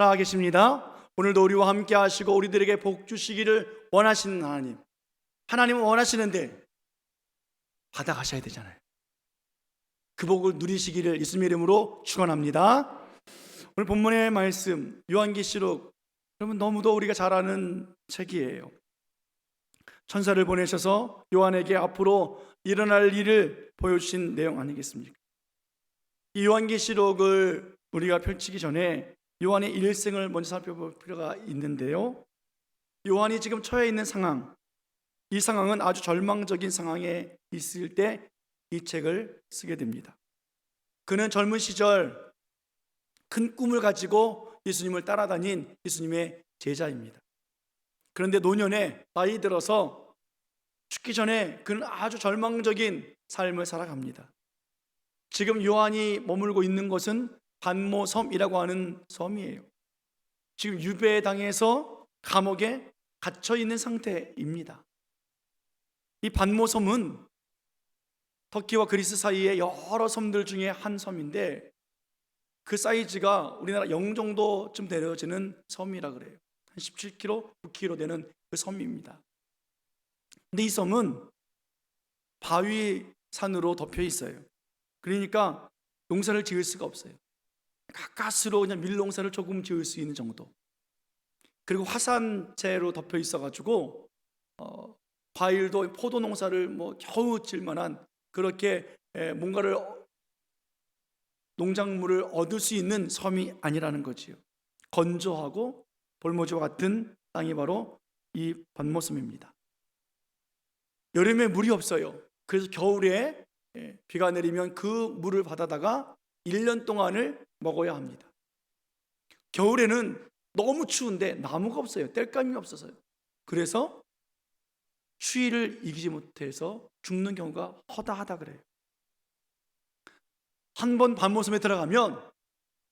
살아계십니다. 오늘도 우리와 함께 하시고 우리들에게 복 주시기를 원하시는 하나님, 하나님은 원하시는데 받아가셔야 되잖아요. 그 복을 누리시기를 예수님의 이름으로 축원합니다. 오늘 본문의 말씀 요한계시록, 여러분 너무도 우리가 잘 아는 책이에요. 천사를 보내셔서 요한에게 앞으로 일어날 일을 보여주신 내용 아니겠습니까? 이 요한계시록을 우리가 펼치기 전에 요한의 일생을 먼저 살펴볼 필요가 있는데요, 요한이 지금 처해 있는 상황, 이 상황은 아주 절망적인 상황에 있을 때 이 책을 쓰게 됩니다. 그는 젊은 시절 큰 꿈을 가지고 예수님을 따라다닌 예수님의 제자입니다. 그런데 노년에 나이 들어서 죽기 전에 그는 아주 절망적인 삶을 살아갑니다. 지금 요한이 머물고 있는 곳은 반모섬이라고 하는 섬이에요. 지금 유배당해서 감옥에 갇혀 있는 상태입니다. 이 반모섬은 터키와 그리스 사이의 여러 섬들 중에 한 섬인데, 그 사이즈가 우리나라 영종도쯤 되어지는 섬이라 그래요. 한 17km, 9km 되는 그 섬입니다. 근데 이 섬은 바위 산으로 덮여 있어요. 그러니까 농사를 지을 수가 없어요. 가까스로 그냥 밀농사를 조금 지을 수 있는 정도. 그리고 화산재로 덮여 있어가지고 과일도 포도 농사를 겨우 질 만한, 그렇게 뭔가를 농작물을 얻을 수 있는 섬이 아니라는 거지요. 건조하고 볼모지와 같은 땅이 바로 이 반모섬입니다. 여름에 물이 없어요. 그래서 겨울에 비가 내리면 그 물을 받아다가 1년 동안을 먹어야 합니다. 겨울에는 너무 추운데 나무가 없어요. 땔감이 없어서요. 그래서 추위를 이기지 못해서 죽는 경우가 허다하다 그래요. 한 번 반모섬에 들어가면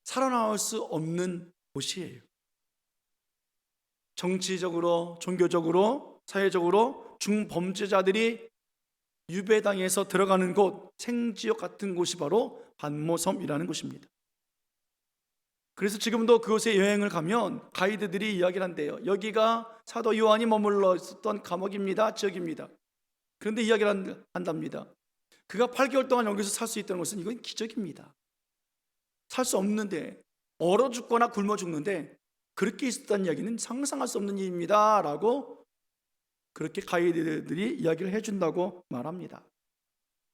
살아나올 수 없는 곳이에요. 정치적으로, 종교적으로, 사회적으로 중범죄자들이 유배당에서 들어가는 곳, 생지옥 같은 곳이 바로 반모섬이라는 곳입니다. 그래서 지금도 그곳에 여행을 가면 가이드들이 이야기를 한대요. 여기가 사도 요한이 머물러 있었던 감옥입니다, 지역입니다. 그런데 이야기를 한답니다. 그가 8개월 동안 여기서 살 수 있다는 것은 이건 기적입니다. 살 수 없는데, 얼어 죽거나 굶어 죽는데 그렇게 있었다는 이야기는 상상할 수 없는 일입니다 라고 그렇게 가이드들이 이야기를 해준다고 말합니다.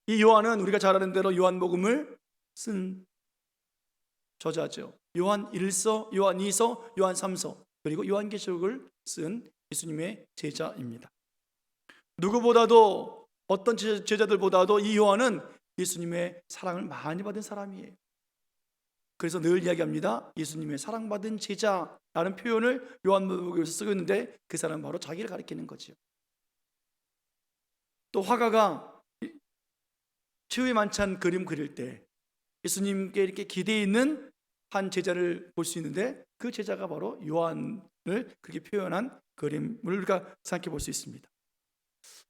이 요한은 우리가 잘 아는 대로 요한복음을 쓴 저자죠. 요한 1서, 요한 2서, 요한 3서, 그리고 요한계시록을 쓴 예수님의 제자입니다. 누구보다도, 어떤 제자들보다도 이 요한은 예수님의 사랑을 많이 받은 사람이에요. 그래서 늘 이야기합니다. 예수님의 사랑받은 제자라는 표현을 요한복음에서 쓰고 있는데, 그 사람은 바로 자기를 가리키는 거죠. 또 화가가 최후의 만찬 그림 그릴 때 예수님께 이렇게 기대해 있는 한 제자를 볼 수 있는데, 그 제자가 바로 요한을 그렇게 표현한 그림을 우리가 생각해 볼 수 있습니다.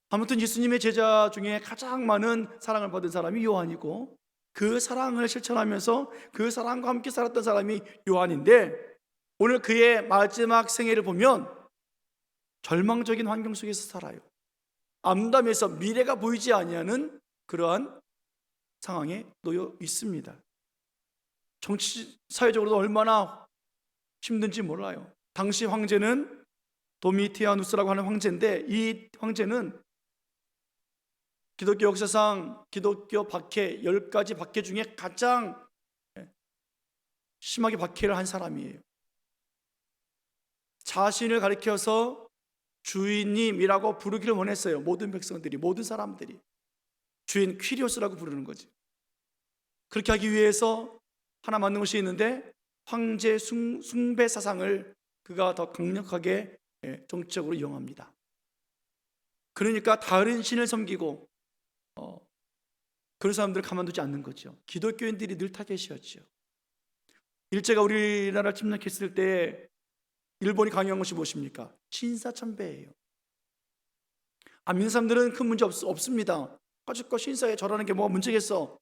아무튼 예수님의 제자 중에 가장 많은 사랑을 받은 사람이 요한이고, 그 사랑을 실천하면서 그 사랑과 함께 살았던 사람이 요한인데, 오늘 그의 마지막 생애를 보면 절망적인 환경 속에서 살아요. 암담해서 미래가 보이지 아니하는 그러한 상황에 놓여 있습니다. 정치, 사회적으로도 얼마나 힘든지 몰라요. 당시 황제는 도미티아누스라고 하는 황제인데, 이 황제는 기독교 역사상 기독교 박해 10가지 박해 중에 가장 심하게 박해를 한 사람이에요. 자신을 가리켜서 주인님이라고 부르기를 원했어요. 모든 백성들이, 모든 사람들이 주인 퀴리오스라고 부르는 거지. 그렇게 하기 위해서 하나 만든 것이 있는데, 황제 숭배 사상을 그가 더 강력하게 정치적으로 이용합니다. 그러니까 다른 신을 섬기고 그런 사람들을 가만두지 않는 거죠. 기독교인들이 늘 타겟이었죠. 일제가 우리나라를 침략했을 때 일본이 강요한 것이 무엇입니까? 신사참배예요. 믿는 사람들은 큰 문제 없습니다. 가족과 신사에 절하는 게 뭐가 문제겠어.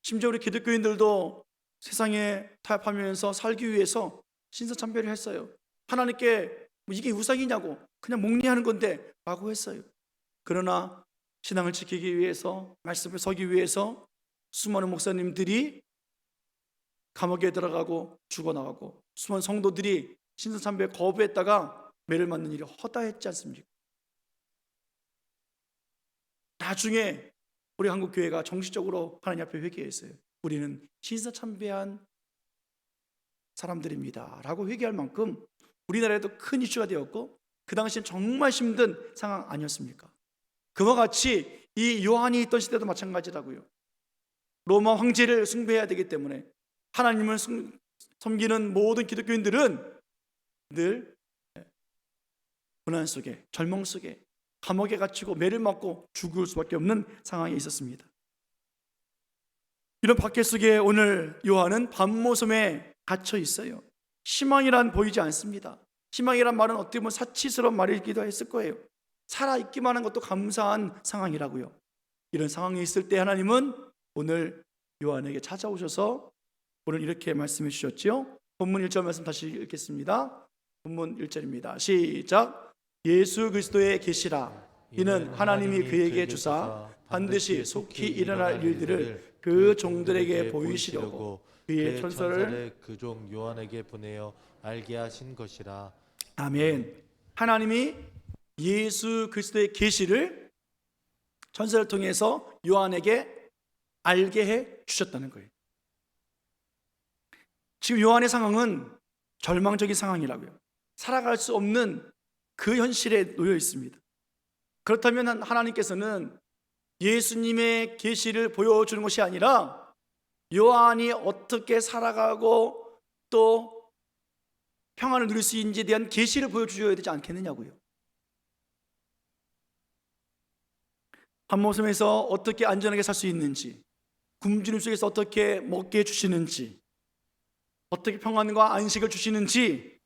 심지어 우리 기독교인들도 세상에 타협하면서 살기 위해서 신사참배를 했어요. 하나님께 뭐 이게 우상이냐고, 그냥 목리하는 건데 라고 했어요. 그러나 신앙을 지키기 위해서, 말씀을 서기 위해서 수많은 목사님들이 감옥에 들어가고 죽어나가고, 수많은 성도들이 신사참배에 거부했다가 매를 맞는 일이 허다했지 않습니까? 나중에 우리 한국교회가 정식적으로 하나님 앞에 회개했어요. 우리는 신사참배한 사람들입니다 라고 회개할 만큼 우리나라에도 큰 이슈가 되었고, 그 당시엔 정말 힘든 상황 아니었습니까? 그와 같이 이 요한이 있던 시대도 마찬가지라고요. 로마 황제를 숭배해야 되기 때문에 하나님을 섬기는 모든 기독교인들은 늘 고난 속에, 절망 속에, 감옥에 갇히고 매를 맞고 죽을 수밖에 없는 상황에 있었습니다. 이런 박해 속에 오늘 요한은 밤모섬에 갇혀 있어요. 희망이란 보이지 않습니다. 희망이란 말은 어떻게 보면 사치스러운 말이기도 했을 거예요. 살아있기만 한 것도 감사한 상황이라고요. 이런 상황에 있을 때 하나님은 오늘 요한에게 찾아오셔서 오늘 이렇게 말씀해 주셨죠. 본문 1절 말씀 다시 읽겠습니다. 본문 1절입니다. 시작. 예수 그리스도의 계시라. 이는 하나님이 그에게 주사 반드시 속히 일어날 일들을 그 종들에게 보이시려고 그의 천사를 그 종 요한에게 보내어 알게 하신 것이라. 아멘. 하나님이 예수 그리스도의 계시를 천사를 통해서 요한에게 알게 해 주셨다는 거예요. 지금 요한의 상황은 절망적인 상황이라고요. 살아갈 수 없는 그 현실에 놓여 있습니다. 그렇다면 하나님께서는 예수님의 계시를 보여주는 것이 아니라 요한이 어떻게 살아가고 또 평안을 누릴 수 있는지에 대한 계시를 보여주셔야 되지 않겠느냐고요. 밤모섬에서 어떻게 안전하게 살 수 있는지, 굶주림 속에서 어떻게 먹게 해주시는지, 어떻게 평안과 안식을 주시는지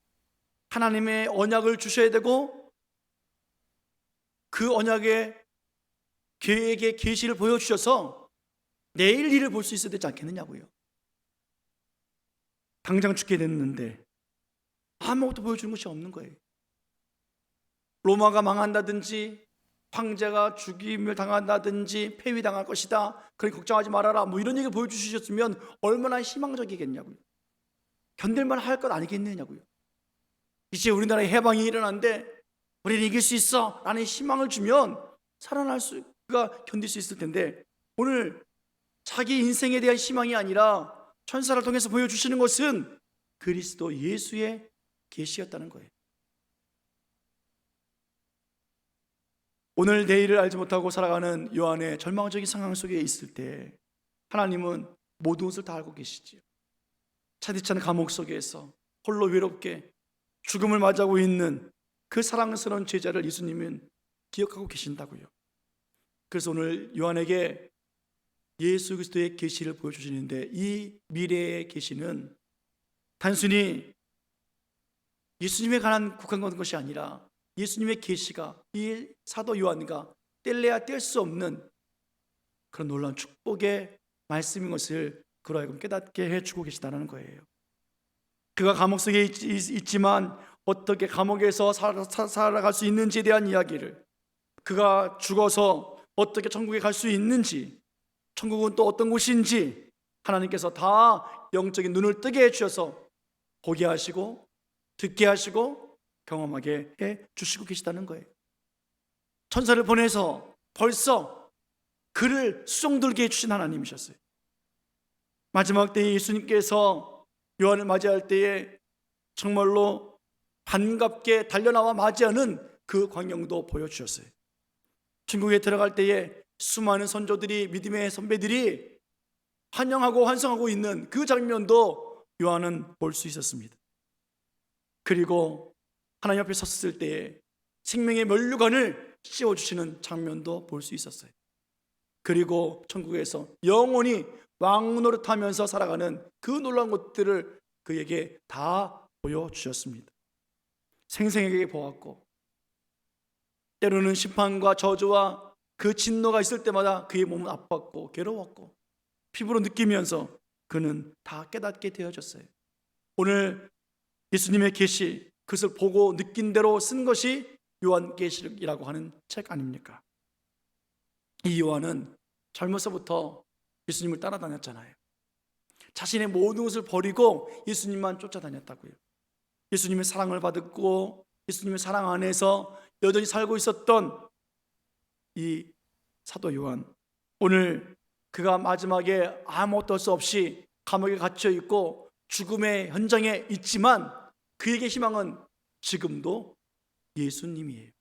하나님의 언약을 주셔야 되고, 그 언약의 계획의 계시를 보여주셔서 내일 일을 볼 수 있어야 되지 않겠느냐고요. 당장 죽게 됐는데 아무것도 보여주는 것이 없는 거예요. 로마가 망한다든지 황제가 죽임을 당한다든지 폐위당할 것이다, 그러니 걱정하지 말아라, 뭐 이런 얘기를 보여주셨으면 얼마나 희망적이겠냐고요. 견딜만 할 것 아니겠느냐고요. 이제 우리나라에 해방이 일어났는데 우리는 이길 수 있어 라는 희망을 주면 살아날 수가, 견딜 수 있을 텐데, 오늘 자기 인생에 대한 희망이 아니라 천사를 통해서 보여주시는 것은 그리스도 예수의 계시였다는 거예요. 오늘 내일을 알지 못하고 살아가는 요한의 절망적인 상황 속에 있을 때 하나님은 모든 것을 다 알고 계시지요. 차디찬 감옥 속에서 홀로 외롭게 죽음을 맞이하고 있는 그 사랑스러운 제자를 예수님은 기억하고 계신다고요. 그래서 오늘 요한에게 예수 그리스도의 계시를 보여주시는데, 이 미래의 계시는 단순히 예수님에 관한 국한 것이 아니라 예수님의 계시가 이 사도 요한과 뗄래야 뗄 수 없는 그런 놀라운 축복의 말씀인 것을 그로 하여금 깨닫게 해주고 계시다는 거예요. 그가 감옥 속에 있지만 어떻게 감옥에서 살아갈 수 있는지에 대한 이야기를, 그가 죽어서 어떻게 천국에 갈 수 있는지, 천국은 또 어떤 곳인지 하나님께서 다 영적인 눈을 뜨게 해주셔서 보게 하시고 듣게 하시고 경험하게 해주시고 계시다는 거예요. 천사를 보내서 벌써 그를 수종들게 해주신 하나님이셨어요. 마지막 때에 예수님께서 요한을 맞이할 때에 정말로 반갑게 달려나와 맞이하는 그 광경도 보여주셨어요. 천국에 들어갈 때에 수많은 선조들이, 믿음의 선배들이 환영하고 환성하고 있는 그 장면도 요한은 볼 수 있었습니다. 그리고 하나님 앞에 섰을 때에 생명의 면류관을 씌워주시는 장면도 볼 수 있었어요. 그리고 천국에서 영원히 왕노릇하면서 살아가는 그 놀라운 것들을 그에게 다 보여주셨습니다. 생생하게 보았고, 때로는 심판과 저주와 그 진노가 있을 때마다 그의 몸은 아팠고 괴로웠고 피부로 느끼면서 그는 다 깨닫게 되어졌어요. 오늘 예수님의 계시, 그것을 보고 느낀 대로 쓴 것이 요한계시록이라고 하는 책 아닙니까? 이 요한은 젊어서부터 예수님을 따라다녔잖아요. 자신의 모든 것을 버리고 예수님만 쫓아다녔다고요. 예수님의 사랑을 받았고 예수님의 사랑 안에서 여전히 살고 있었던 이 사도 요한, 오늘 그가 마지막에 아무것도 할 수 없이 감옥에 갇혀 있고 죽음의 현장에 있지만 그에게 희망은 지금도 예수님이에요.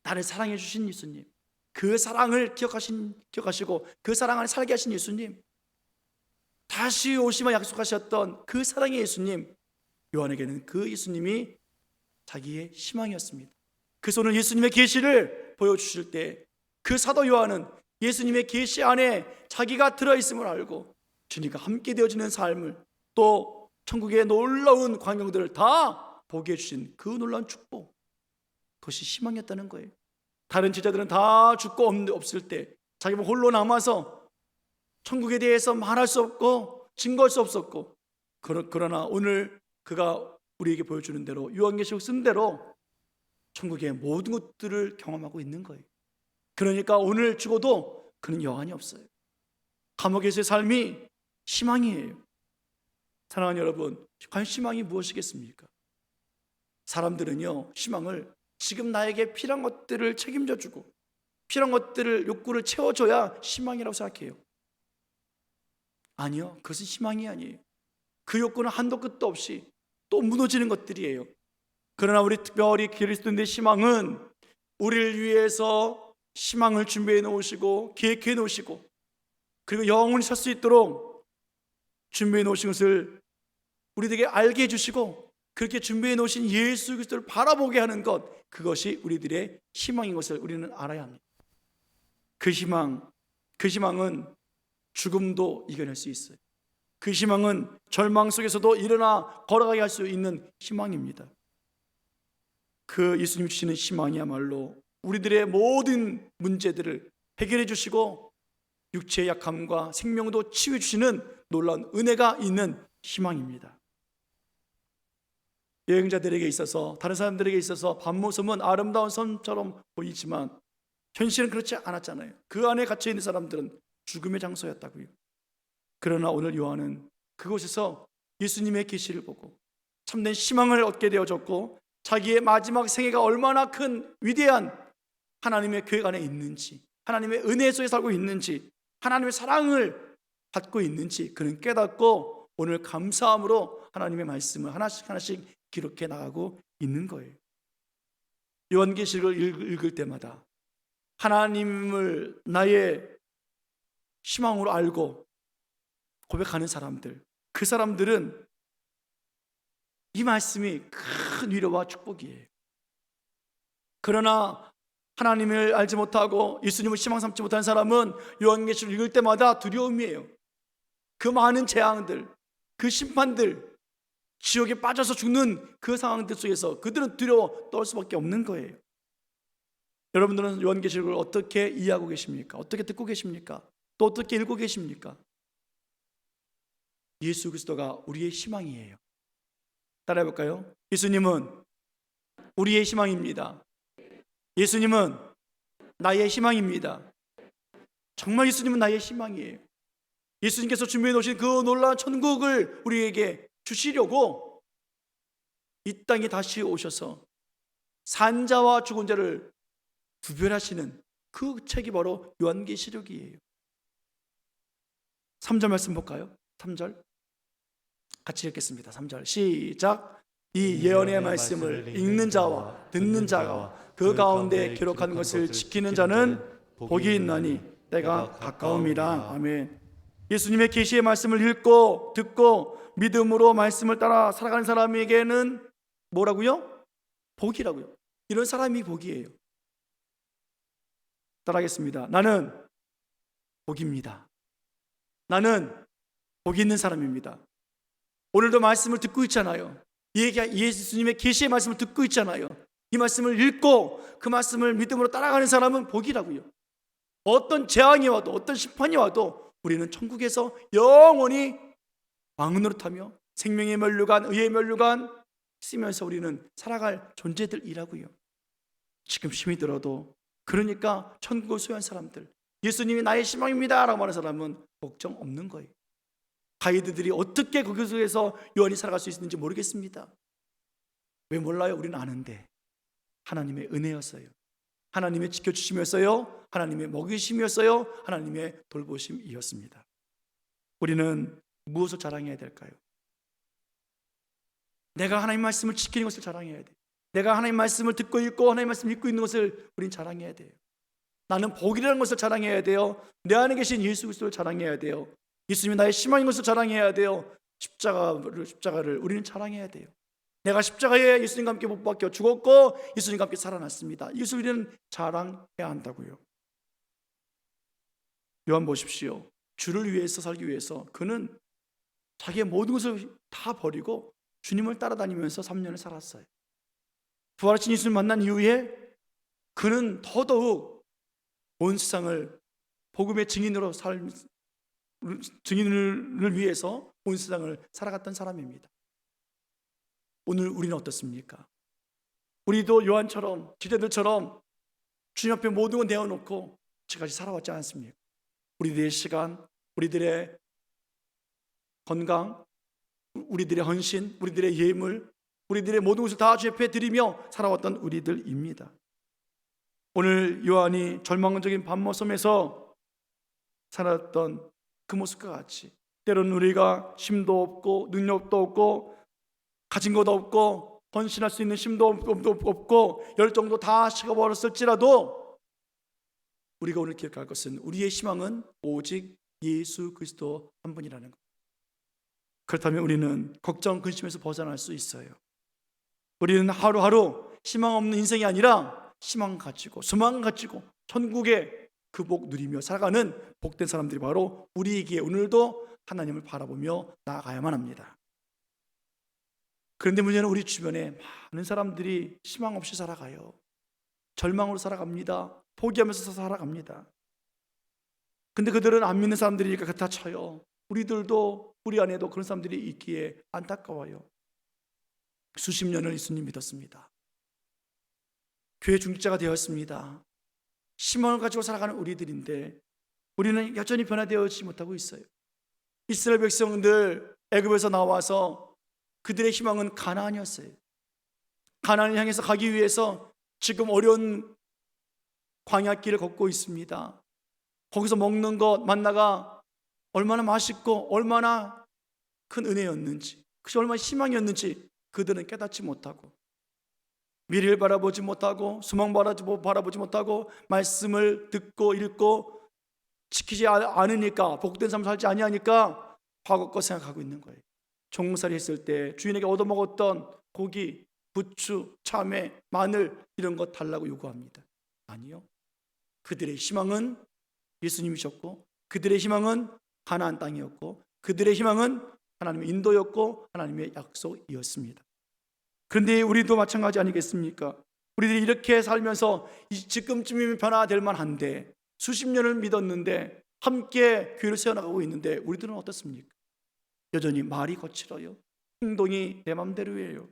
나를 사랑해 주신 예수님, 그 사랑을 기억하시고 그 사랑 안에 살게 하신 예수님, 다시 오시면 약속하셨던 그 사랑의 예수님, 요한에게는 그 예수님이 자기의 희망이었습니다. 그래서 오늘 예수님의 계시를 보여주실 때 그 사도 요한은 예수님의 계시 안에 자기가 들어있음을 알고 주님과 함께 되어지는 삶을, 또 천국의 놀라운 광경들을 다 보게 해주신 그 놀라운 축복, 그것이 희망이었다는 거예요. 다른 제자들은 다 죽고 없을 때 자기가 홀로 남아서 천국에 대해서 말할 수 없고 증거할 수 없었고, 그러나 오늘 그가 우리에게 보여주는 대로 요한계시록 쓴 대로 천국의 모든 것들을 경험하고 있는 거예요. 그러니까 오늘 죽어도 그는 여한이 없어요. 감옥에서의 삶이 희망이에요. 사랑하는 여러분, 과연 희망이 무엇이겠습니까? 사람들은요, 희망을 지금 나에게 필요한 것들을 책임져 주고 필요한 것들을, 욕구를 채워줘야 희망이라고 생각해요. 아니요, 그것은 희망이 아니에요. 그 욕구는 한도 끝도 없이 또 무너지는 것들이에요. 그러나 우리 특별히 그리스도인의 희망은 우리를 위해서 희망을 준비해 놓으시고 계획해 놓으시고 그리고 영원히 살 수 있도록 준비해 놓으신 것을 우리들에게 알게 해주시고, 그렇게 준비해 놓으신 예수 그리스도를 바라보게 하는 것, 그것이 우리들의 희망인 것을 우리는 알아야 합니다. 그 희망은 죽음도 이겨낼 수 있어요. 그 희망은 절망 속에서도 일어나 걸어가게 할 수 있는 희망입니다. 그 예수님 주시는 희망이야말로 우리들의 모든 문제들을 해결해 주시고 육체의 약함과 생명도 치유해 주시는 놀라운 은혜가 있는 희망입니다. 여행자들에게 있어서, 다른 사람들에게 있어서 밤모섬은 아름다운 섬처럼 보이지만 현실은 그렇지 않았잖아요. 그 안에 갇혀 있는 사람들은 죽음의 장소였다고요. 그러나 오늘 요한은 그곳에서 예수님의 계시를 보고 참된 희망을 얻게 되어졌고, 자기의 마지막 생애가 얼마나 큰 위대한 하나님의 계획 안에 있는지, 하나님의 은혜 속에 살고 있는지, 하나님의 사랑을 받고 있는지 그는 깨닫고 오늘 감사함으로 하나님의 말씀을 하나씩 하나씩 기록해 나가고 있는 거예요. 요한계시록을 읽을 때마다 하나님을 나의 희망으로 알고 고백하는 사람들, 그 사람들은 이 말씀이 큰 위로와 축복이에요. 그러나 하나님을 알지 못하고 예수님을 희망 삼지 못한 사람은 요한계시록 읽을 때마다 두려움이에요. 그 많은 재앙들, 그 심판들, 지옥에 빠져서 죽는 그 상황들 속에서 그들은 두려워 떨 수밖에 없는 거예요. 여러분들은 요한계시록을 어떻게 이해하고 계십니까? 어떻게 듣고 계십니까? 또 어떻게 읽고 계십니까? 예수 그리스도가 우리의 희망이에요. 따라해 볼까요? 예수님은 우리의 희망입니다. 예수님은 나의 희망입니다. 정말 예수님은 나의 희망이에요. 예수님께서 준비해 놓으신 그 놀라운 천국을 우리에게 주시려고 이 땅에 다시 오셔서 산자와 죽은 자를 구별하시는 그 책이 바로 요한계시록이에요. 3절 말씀 볼까요? 3절 같이 읽겠습니다. 3절 시작. 이 예언의 말씀을 읽는 자와 듣는 자가 그 가운데 기록한 것을 지키는 자는 복이 있나니 때가 가까움이라. 아멘. 예수님의 계시의 말씀을 읽고 듣고 믿음으로 말씀을 따라 살아가는 사람에게는 뭐라고요? 복이라고요. 이런 사람이 복이에요. 따라하겠습니다. 나는 복입니다. 나는 복이 있는 사람입니다. 오늘도 말씀을 듣고 있잖아요. 예수님의 계시의 말씀을 듣고 있잖아요. 이 말씀을 읽고 그 말씀을 믿음으로 따라가는 사람은 복이라고요. 어떤 재앙이 와도 어떤 심판이 와도 우리는 천국에서 영원히 왕노릇하며 생명의 면류관, 의의 면류관, 쓰면서 우리는 살아갈 존재들이라고요. 지금 힘이 들어도, 그러니까 천국을 소유한 사람들, 예수님이 나의 희망입니다 라고 말하는 사람은 걱정 없는 거예요. 가이드들이 어떻게 그 속에서 요한이 살아갈 수 있는지 모르겠습니다. 왜 몰라요? 우리는 아는데 하나님의 은혜였어요. 하나님의 지켜주심이었어요. 하나님의 먹이심이었어요. 하나님의 돌보심이었습니다. 우리는 무엇을 자랑해야 될까요? 내가 하나님 말씀을 지키는 것을 자랑해야 돼. 내가 하나님 말씀을 듣고 있고 하나님 말씀을 읽고 있는 것을 우린 자랑해야 돼요. 나는 복이라는 것을 자랑해야 돼요. 내 안에 계신 예수 그리스도를 자랑해야 돼요. 예수님이 나의 희망인 것을 자랑해야 돼요. 십자가를 우리는 자랑해야 돼요. 내가 십자가에 예수님과 함께 못 박혀 죽었고 예수님과 함께 살아났습니다. 이것을 우리는 자랑해야 한다고요. 요한 보십시오. 주를 위해서 살기 위해서 그는 자기의 모든 것을 다 버리고 주님을 따라다니면서 3년을 살았어요. 부활하신 예수를 만난 이후에 그는 더더욱 온 세상을 복음의 증인을 위해서 온 세상을 살아갔던 사람입니다. 오늘 우리는 어떻습니까? 우리도 요한처럼 기자들처럼 주님 앞에 모든 걸 내어놓고 지금까지 살아왔지 않습니까? 우리들의 시간, 우리들의 건강, 우리들의 헌신, 우리들의 예물, 우리들의 모든 것을 다 주 앞에 드리며 살아왔던 우리들입니다. 오늘 요한이 절망적인 밤모섬에서 살았던 그 모습과 같이 때로는 우리가 힘도 없고 능력도 없고 가진 것도 없고 헌신할 수 있는 힘도 없고 열정도 다 식어버렸을지라도 우리가 오늘 기억할 것은 우리의 희망은 오직 예수 그리스도 한 분이라는 것. 그렇다면 우리는 걱정, 근심에서 벗어날 수 있어요. 우리는 하루하루 희망 없는 인생이 아니라 희망 가지고 소망 가지고 천국의 그 복 누리며 살아가는 복된 사람들이 바로 우리에게 오늘도 하나님을 바라보며 나아가야만 합니다. 그런데 문제는 우리 주변에 많은 사람들이 희망 없이 살아가요. 절망으로 살아갑니다. 포기하면서 살아갑니다. 근데 그들은 안 믿는 사람들이니까 그렇다 쳐요. 우리들도 우리 안에도 그런 사람들이 있기에 안타까워요. 수십 년을 예수님 믿었습니다. 교회 중직자가 되었습니다. 희망을 가지고 살아가는 우리들인데 우리는 여전히 변화되어지지 못하고 있어요. 이스라엘 백성들 애굽에서 나와서 그들의 희망은 가나안이었어요. 가나안을 향해서 가기 위해서 지금 어려운 광야길을 걷고 있습니다. 거기서 먹는 것 만나가 얼마나 맛있고 얼마나 큰 은혜였는지, 그것이 얼마나 희망이었는지 그들은 깨닫지 못하고 미래를 바라보지 못하고 소망 바라보지 못하고 말씀을 듣고 읽고 지키지 않으니까 복된 삶을 살지 아니하니까 과거 것 생각하고 있는 거예요. 종살이 했을 때 주인에게 얻어먹었던 고기, 부추, 참외, 마늘 이런 거 달라고 요구합니다. 아니요. 그들의 희망은 예수님이셨고 그들의 희망은 가나안 땅이었고 그들의 희망은 하나님의 인도였고 하나님의 약속이었습니다. 그런데 우리도 마찬가지 아니겠습니까? 우리들이 이렇게 살면서 지금쯤이면 변화될 만한데 수십 년을 믿었는데 함께 교회를 세워나가고 있는데 우리들은 어떻습니까? 여전히 말이 거칠어요. 행동이 내 맘대로예요.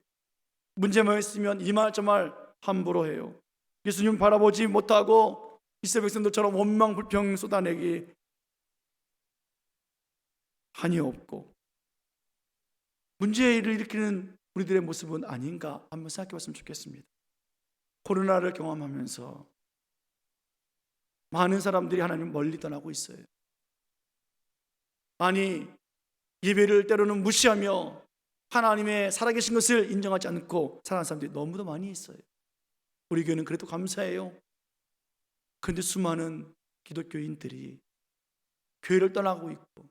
문제만 있으면 이 말 저 말 함부로 해요. 예수님 바라보지 못하고 이스라엘 백성들처럼 원망 불평 쏟아내기 한이 없고 문제를 일으키는 우리들의 모습은 아닌가 한번 생각해 봤으면 좋겠습니다. 코로나를 경험하면서 많은 사람들이 하나님 멀리 떠나고 있어요. 아니 예배를 때로는 무시하며 하나님의 살아계신 것을 인정하지 않고 살아가는 사람들이 너무도 많이 있어요. 우리 교회는 그래도 감사해요. 그런데 수많은 기독교인들이 교회를 떠나고 있고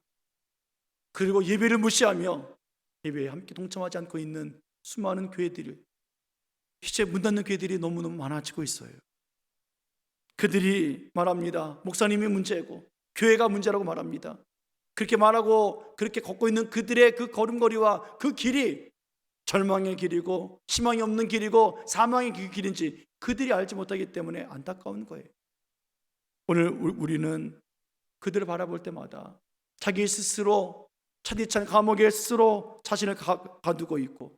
그리고 예배를 무시하며 예배에 함께 동참하지 않고 있는 수많은 교회들이 이제 문 닫는 교회들이 너무너무 많아지고 있어요. 그들이 말합니다. 목사님이 문제고 교회가 문제라고 말합니다. 그렇게 말하고 그렇게 걷고 있는 그들의 그 걸음걸이와 그 길이 절망의 길이고 희망이 없는 길이고 사망의 길인지 그들이 알지 못하기 때문에 안타까운 거예요. 오늘 우리는 그들을 바라볼 때마다 자기 스스로 차디찬 감옥에 스스로 자신을 가두고 있고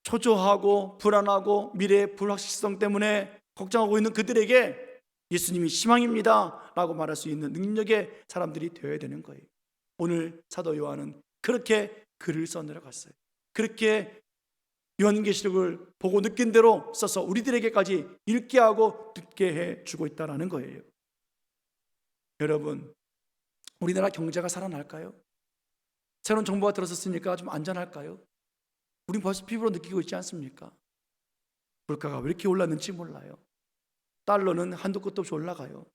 초조하고 불안하고 미래의 불확실성 때문에 걱정하고 있는 그들에게 예수님이 희망입니다 라고 말할 수 있는 능력의 사람들이 되어야 되는 거예요. 오늘 사도 요한은 그렇게 글을 써 내려갔어요. 그렇게 요한계시록을 보고 느낀 대로 써서 우리들에게까지 읽게 하고 듣게 해주고 있다는 거예요. 여러분, 우리나라 경제가 살아날까요? 새로운 정부가 들어섰으니까 좀 안전할까요? 우린 벌써 피부로 느끼고 있지 않습니까? 물가가 왜 이렇게 올랐는지 몰라요. 달러는 한도 끝도 없이 올라가요.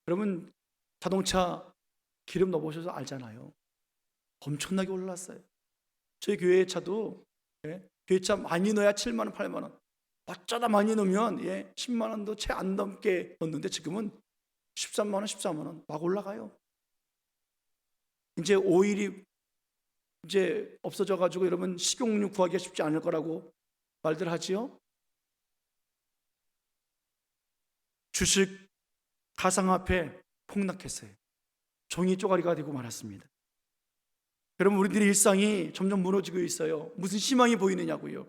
여러분, 자동차 기름 넣어보셔서 알잖아요. 엄청나게 올랐어요. 저희 교회 차도 교회 차 많이 넣어야 7만 원, 8만 원. 어쩌다 많이 넣으면 10만 원도 채 안 넘게 넣는데 지금은 13만 원, 14만 원 막 올라가요. 이제 오일이 이제 없어져 가지고 여러분 식용유 구하기가 쉽지 않을 거라고 말들 하지요. 주식, 가상화폐 폭락했어요. 종이 쪼가리가 되고 말았습니다. 여러분, 우리들의 일상이 점점 무너지고 있어요. 무슨 희망이 보이느냐고요.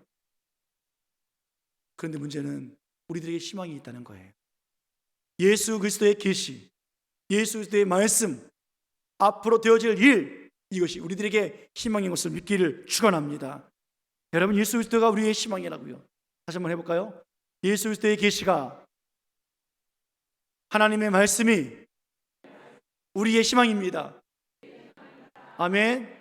그런데 문제는 우리들에게 희망이 있다는 거예요. 예수 그리스도의 계시, 예수 그리스도의 말씀, 앞으로 되어질 일, 이것이 우리들에게 희망인 것을 믿기를 축원합니다. 여러분, 예수 그리스도가 우리의 희망이라고요. 다시 한번 해볼까요? 예수 그리스도의 계시가, 하나님의 말씀이 우리의 희망입니다. 아멘.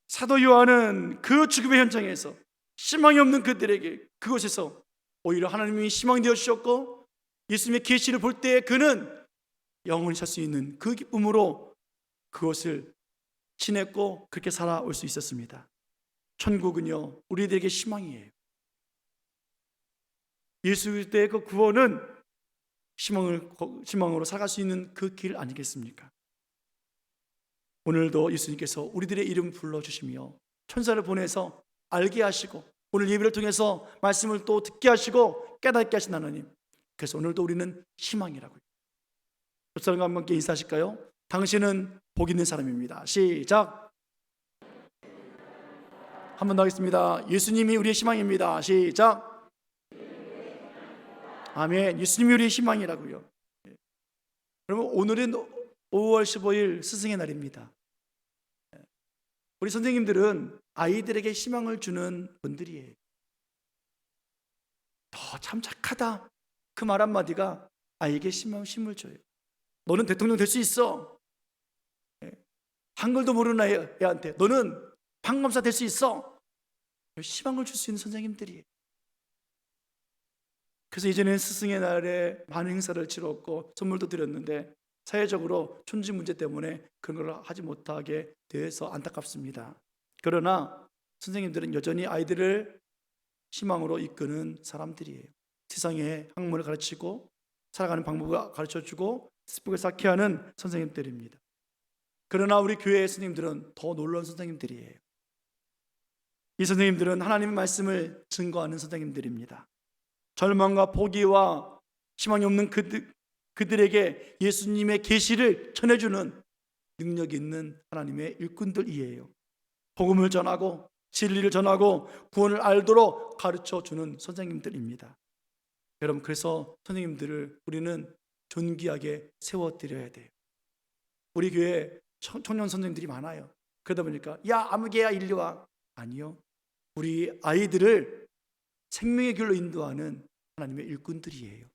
사도 요한은 그 죽음의 현장에서 희망이 없는 그들에게 그곳에서 오히려 하나님이 희망이 되어 주셨고, 예수님의 계시를 볼 때 그는 영원히 살 수 있는 그 기쁨으로 그것을 지냈고 그렇게 살아올 수 있었습니다. 천국은요, 우리들에게 희망이에요. 예수 그리스도의 그 구원은 희망으로 살아갈 수 있는 그 길 아니겠습니까? 오늘도 예수님께서 우리들의 이름 불러주시며 천사를 보내서 알게 하시고, 오늘 예배를 통해서 말씀을 또 듣게 하시고 깨닫게 하신 하나님, 그래서 오늘도 우리는 희망이라고요. 옆 사람과 함께 인사하실까요? 당신은 복 있는 사람입니다. 시작. 한 번 더 하겠습니다. 예수님이 우리의 희망입니다. 시작. 아멘. 예수님이 우리의 희망이라고요. 여러분, 오늘은 5월 15일 스승의 날입니다. 우리 선생님들은 아이들에게 희망을 주는 분들이에요. 너 참 착하다, 그 말 한마디가 아이에게 힘을 줘요. 너는 대통령 될 수 있어. 한글도 모르는 애한테 너는 판검사 될 수 있어. 희망을 줄 수 있는 선생님들이에요. 그래서 이전에는 스승의 날에 많은 행사를 치렀고 선물도 드렸는데, 사회적으로 촌지 문제 때문에 그런 걸 하지 못하게 돼서 안타깝습니다. 그러나 선생님들은 여전히 아이들을 희망으로 이끄는 사람들이에요. 세상의 학문을 가르치고 살아가는 방법을 가르쳐주고 스펙을 쌓게 하는 선생님들입니다. 그러나 우리 교회의 선생님들은 더 놀라운 선생님들이에요. 이 선생님들은 하나님의 말씀을 증거하는 선생님들입니다. 절망과 포기와 희망이 없는 그들에게 예수님의 계시를 전해주는 능력 있는 하나님의 일꾼들이에요. 복음을 전하고 진리를 전하고 구원을 알도록 가르쳐주는 선생님들입니다. 여러분, 그래서 선생님들을 우리는 존귀하게 세워드려야 돼요. 우리 교회에 청년 선생님들이 많아요. 그러다 보니까 야 아무개야 일리 와. 아니요, 우리 아이들을 생명의 길로 인도하는 하나님의 일꾼들이에요.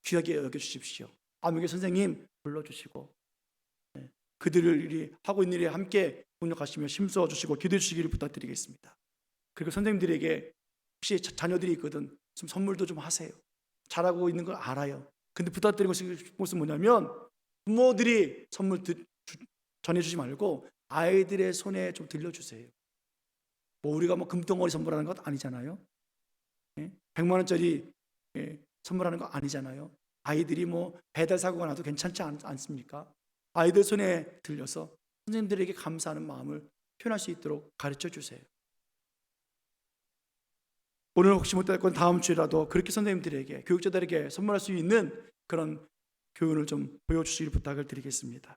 귀하게 여겨주십시오. 아무개 선생님 불러주시고 그들을 하고 있는 일에 함께 동력하시며 힘써 주시고 기도해 주시기를 부탁드리겠습니다. 그리고 선생님들에게 혹시 자녀들이 있거든 좀 선물도 좀 하세요. 잘하고 있는 걸 알아요. 근데 부탁드리고 싶은 것은 뭐냐면, 부모들이 선물 전해주지 말고 아이들의 손에 좀 들려주세요. 뭐 우리가 뭐 금덩어리 선물하는 것 아니잖아요. 100만 원짜리 선물하는 거 아니잖아요. 아이들이 뭐 배달 사고가 나도 괜찮지 않습니까? 아이들 손에 들려서 선생님들에게 감사하는 마음을 표현할 수 있도록 가르쳐 주세요. 오늘 혹시 못할 건 다음 주에라도 그렇게 선생님들에게, 교육자들에게 선물할 수 있는 그런 교훈을 좀 보여주시길 부탁을 드리겠습니다.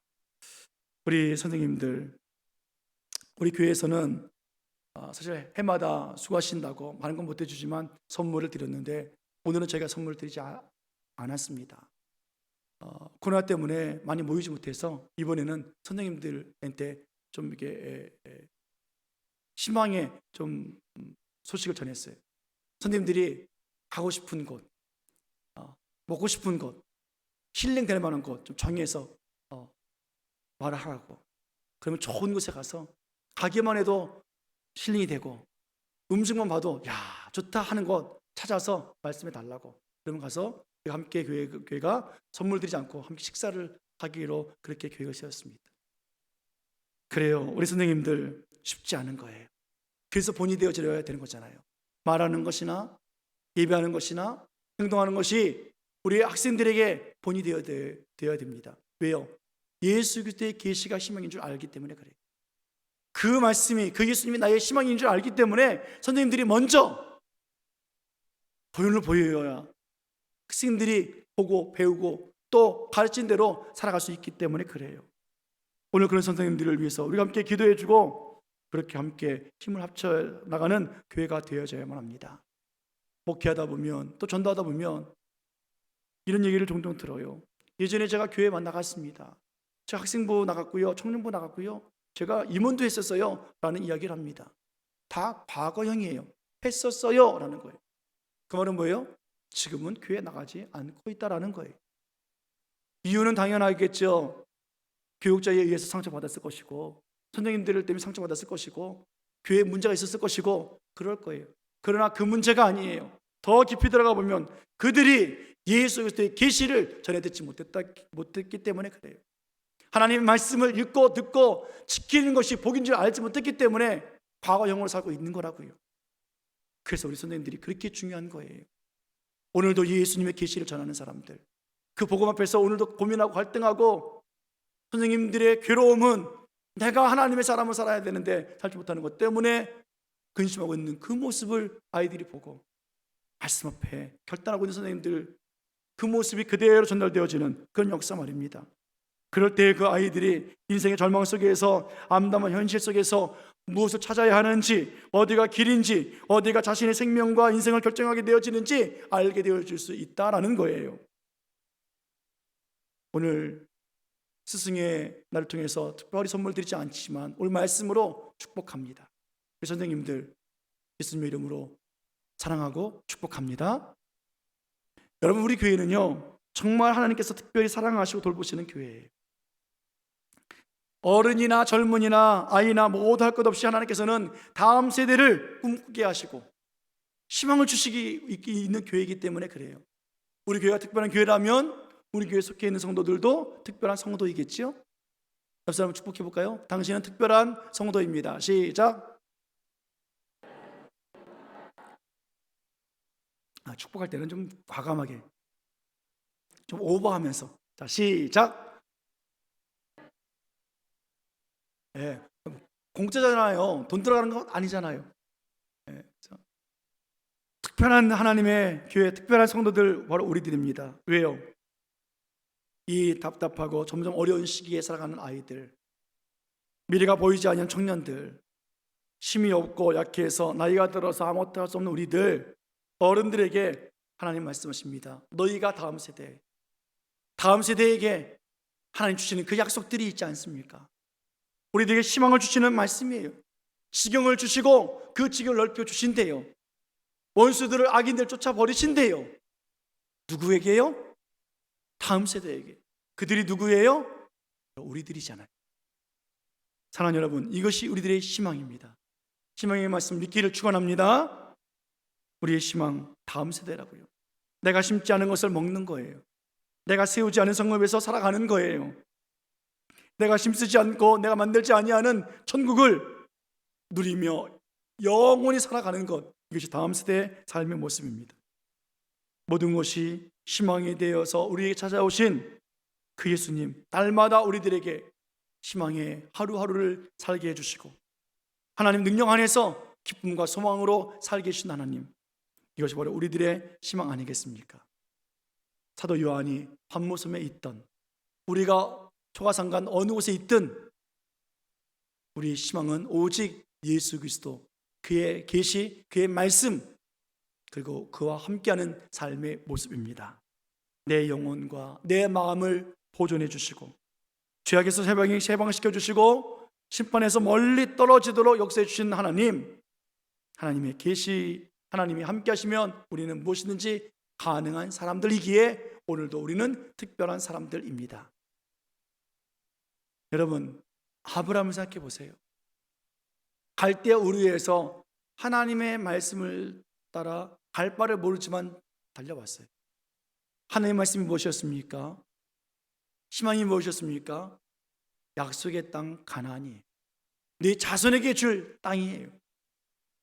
우리 선생님들, 우리 교회에서는 사실 해마다 수고하신다고 많은 건 못 해주지만 선물을 드렸는데 오늘은 저희가 선물을 드리지 않았습니다. 코로나 때문에 많이 모이지 못해서 이번에는 선생님들한테 좀 이렇게 희망의 좀 소식을 전했어요. 선생님들이 가고 싶은 곳, 먹고 싶은 곳, 힐링될 만한 곳 좀 정해서 말을 하라고. 그러면 좋은 곳에 가서 가기만 해도 힐링이 되고 음식만 봐도 야 좋다 하는 곳 찾아서 말씀해 달라고. 그러면 가서 함께 교회가 선물 드리지 않고 함께 식사를 하기로 그렇게 계획을 세웠습니다. 그래요. 우리 선생님들 쉽지 않은 거예요. 그래서 본이 되어져야 되는 거잖아요. 말하는 것이나 예배하는 것이나 행동하는 것이 우리 학생들에게 본이 되어야 됩니다. 왜요? 예수 그리스도의 계시가 희망인 줄 알기 때문에 그래요. 그 말씀이, 그 예수님이 나의 희망인 줄 알기 때문에 선생님들이 먼저 본을 보여야 학생들이 보고 배우고 또 가르친 대로 살아갈 수 있기 때문에 그래요. 오늘 그런 선생님들을 위해서 우리가 함께 기도해주고 그렇게 함께 힘을 합쳐 나가는 교회가 되어져야만 합니다. 목회하다 보면 또 전도하다 보면 이런 얘기를 종종 들어요. 예전에 제가 교회 나갔습니다. 제가 학생부 나갔고요, 청년부 나갔고요, 제가 임원도 했었어요 라는 이야기를 합니다. 다 과거형이에요. 했었어요 라는 거예요. 그 말은 뭐예요? 지금은 교회 나가지 않고 있다라는 거예요. 이유는 당연하겠죠. 교육자에 의해서 상처받았을 것이고 선생님들 때문에 상처받았을 것이고 교회에 문제가 있었을 것이고 그럴 거예요. 그러나 그 문제가 아니에요. 더 깊이 들어가 보면 그들이 예수 그리스도의 계시를 전해 듣지 못했기 때문에 그래요. 하나님의 말씀을 읽고 듣고 지키는 것이 복인 줄 알지 못했기 때문에 과거형으로 살고 있는 거라고요. 그래서 우리 선생님들이 그렇게 중요한 거예요. 오늘도 예수님의 계시를 전하는 사람들, 그 복음 앞에서 오늘도 고민하고 갈등하고 선생님들의 괴로움은 내가 하나님의 사람을 살아야 되는데 살지 못하는 것 때문에 근심하고 있는 그 모습을 아이들이 보고 말씀 앞에 결단하고 있는 선생님들, 그 모습이 그대로 전달되어지는 그런 역사 말입니다. 그럴 때 그 아이들이 인생의 절망 속에서 암담한 현실 속에서 무엇을 찾아야 하는지, 어디가 길인지, 어디가 자신의 생명과 인생을 결정하게 되어지는지 알게 되어질 수 있다라는 거예요. 오늘 스승의 날을 통해서 특별히 선물 드리지 않지만 오늘 말씀으로 축복합니다. 선생님들 예수님의 이름으로 사랑하고 축복합니다. 여러분, 우리 교회는요 정말 하나님께서 특별히 사랑하시고 돌보시는 교회예요. 어른이나 젊은이나 아이나 모두 할 것 없이 하나님께서는 다음 세대를 꿈꾸게 하시고 희망을 주시기 있는 교회이기 때문에 그래요. 우리 교회가 특별한 교회라면 우리 교회에 속해 있는 성도들도 특별한 성도이겠죠? 옆 사람 축복해 볼까요? 당신은 특별한 성도입니다. 시작. 축복할 때는 좀 과감하게, 좀 오버하면서. 자, 시작. 예, 공짜잖아요. 돈 들어가는 건 아니잖아요. 예, 특별한 하나님의 교회, 특별한 성도들 바로 우리들입니다. 왜요? 이 답답하고 점점 어려운 시기에 살아가는 아이들, 미래가 보이지 않는 청년들, 힘이 없고 약해서 나이가 들어서 아무것도 할 수 없는 우리들, 어른들에게 하나님 말씀하십니다. 너희가 다음 세대에게 하나님 주시는 그 약속들이 있지 않습니까? 우리들에게 희망을 주시는 말씀이에요. 지경을 주시고 그 지경을 넓혀 주신대요. 원수들을, 악인들 쫓아버리신대요. 누구에게요? 다음 세대에게. 그들이 누구예요? 우리들이잖아요. 사랑하는 여러분, 이것이 우리들의 희망입니다. 희망의 말씀 믿기를 축원합니다. 우리의 희망, 다음 세대라고요. 내가 심지 않은 것을 먹는 거예요. 내가 세우지 않은 성읍에서 살아가는 거예요. 내가 심쓰지 않고 내가 만들지 아니하는 천국을 누리며 영원히 살아가는 것, 이것이 다음 세대의 삶의 모습입니다. 모든 것이 희망이 되어서 우리에게 찾아오신 그 예수님, 날마다 우리들에게 희망의 하루하루를 살게 해주시고 하나님 능력 안에서 기쁨과 소망으로 살게 해주신 하나님, 이것이 바로 우리들의 희망 아니겠습니까? 사도 요한이 밤모섬에 있던, 우리가 초가상간 어느 곳에 있든 우리의 희망은 오직 예수 그리스도, 그의 계시, 그의 말씀, 그리고 그와 함께하는 삶의 모습입니다. 내 영혼과 내 마음을 보존해 주시고 죄악에서 해방시켜 주시고 심판에서 멀리 떨어지도록 역사해 주신 하나님, 하나님의 계시, 하나님이 함께 하시면 우리는 무엇이든지 가능한 사람들이기에 오늘도 우리는 특별한 사람들입니다. 여러분, 아브라함을 생각해 보세요. 갈대아 우르에서 하나님의 말씀을 따라 갈 바를 모르지만 달려왔어요. 하나님의 말씀이 무엇이었습니까? 희망이 무엇이었습니까? 약속의 땅 가나안이에요. 네 자손에게 줄 땅이에요.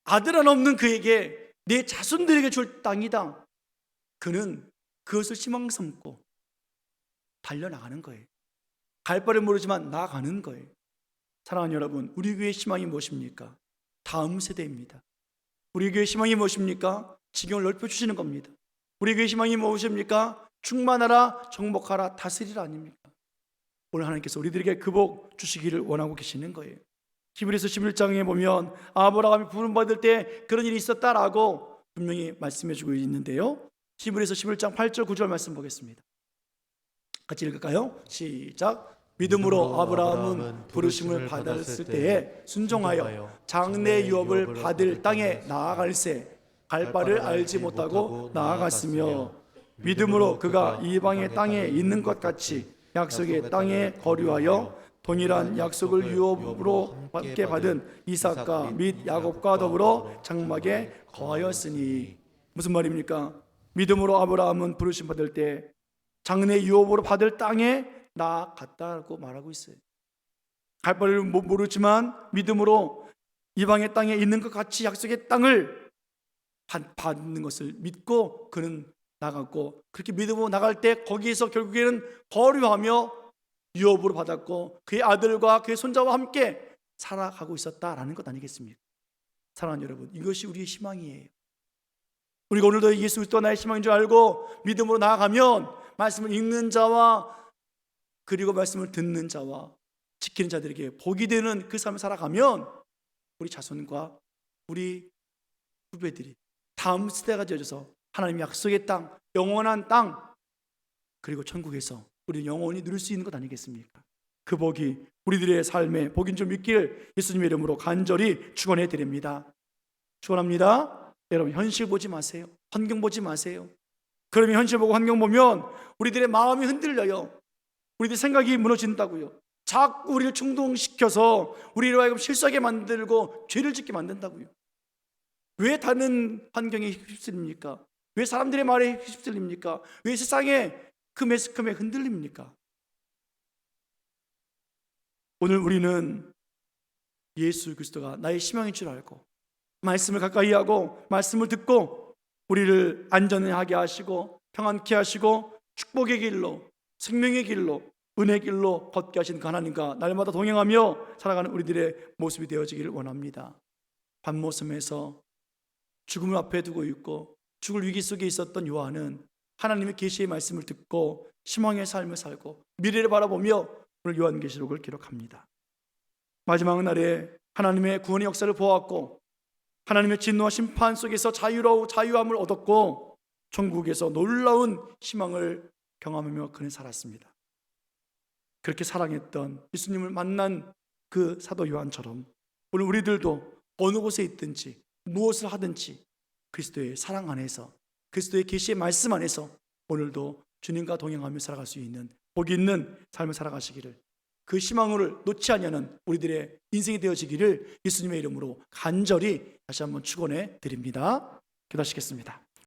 아들 하나 없는 그에게 내 자손들에게 줄 땅이다. 그는 그것을 희망 삼고 달려나가는 거예요. 갈 바를 모르지만 나아가는 거예요. 사랑하는 여러분, 우리 교회의 희망이 무엇입니까? 다음 세대입니다. 우리 교회의 희망이 무엇입니까? 지경을 넓혀주시는 겁니다. 우리 교회의 희망이 무엇입니까? 충만하라, 정복하라, 다스리라 아닙니까? 오늘 하나님께서 우리들에게 그 복 주시기를 원하고 계시는 거예요. 히브리서 11장에 보면 아브라함이 부름받을 때 그런 일이 있었다라고 분명히 말씀해 주고 있는데요, 히브리서 11장 8절 9절 말씀 보겠습니다. 같이 읽을까요? 시작. 믿음으로 아브라함은 부르심을 받았을 때에 순종하여 장래 유업을 받을 땅에 나아갈새 갈 바를 알지 못하고 나아갔으며 믿음으로 그가 이방의 땅에 있는 것 같이 약속의 땅에 거류하여 동일한 약속을 유업으로 받게 받은 이삭과 및 야곱과 더불어 장막에 거하였으니. 무슨 말입니까? 믿음으로 아브라함은 부르심 받을 때 장래 유업으로 받을 땅에 나아갔다고 말하고 있어요. 갈 바를 모르지만 믿음으로 이방의 땅에 있는 것 같이 약속의 땅을 받는 것을 믿고 그는 나갔고, 그렇게 믿음으로 나갈 때 거기에서 결국에는 거류하며 유업으로 받았고 그의 아들과 그의 손자와 함께 살아가고 있었다라는 것 아니겠습니까? 사랑하는 여러분, 이것이 우리의 희망이에요. 우리가 오늘도 예수 그리스도가 나의 희망인 줄 알고 믿음으로 나아가면 말씀을 읽는 자와 그리고 말씀을 듣는 자와 지키는 자들에게 복이 되는 그 삶을 살아가면 우리 자손과 우리 후배들이 다음 세대가 되어져서 하나님 약속의 땅, 영원한 땅, 그리고 천국에서 우리 영원히 누릴 수 있는 것 아니겠습니까? 그 복이 우리들의 삶의 복인 줄 믿기를 예수님의 이름으로 간절히 축원해 드립니다. 축원합니다. 여러분, 현실 보지 마세요. 환경 보지 마세요. 그러면 현실 보고 환경 보면 우리들의 마음이 흔들려요. 우리들 생각이 무너진다고요. 자꾸 우리를 충동시켜서 우리로 하여금 실수하게 만들고 죄를 짓게 만든다고요. 왜 다른 환경에 휩쓸립니까? 왜 사람들의 말에 휩쓸립니까? 왜 세상의 그 매스컴에 흔들립니까? 오늘 우리는 예수 그리스도가 나의 희망인 줄 알고 말씀을 가까이 하고 말씀을 듣고 우리를 안전하게 하시고 평안케 하시고 축복의 길로, 생명의 길로, 은혜의 길로 걷게 하신 그 하나님과 날마다 동행하며 살아가는 우리들의 모습이 되어지기를 원합니다. 밤모섬에서 죽음을 앞에 두고 있고 죽을 위기 속에 있었던 요한은 하나님의 계시의 말씀을 듣고 희망의 삶을 살고 미래를 바라보며 오늘 요한계시록을 기록합니다. 마지막 날에 하나님의 구원의 역사를 보았고 하나님의 진노와 심판 속에서 자유함을 얻었고 천국에서 놀라운 희망을 경험하며 그는 살았습니다. 그렇게 사랑했던 예수님을 만난 그 사도 요한처럼 오늘 우리들도 어느 곳에 있든지 무엇을 하든지 그리스도의 사랑 안에서, 그리스도의 계시의 말씀 안에서 오늘도 주님과 동행하며 살아갈 수 있는 복이 있는 삶을 살아가시기를, 그 희망을 놓지 아니하는 우리들의 인생이 되어지기를 예수님의 이름으로 간절히 다시 한번 축원해 드립니다. 기도하시겠습니다.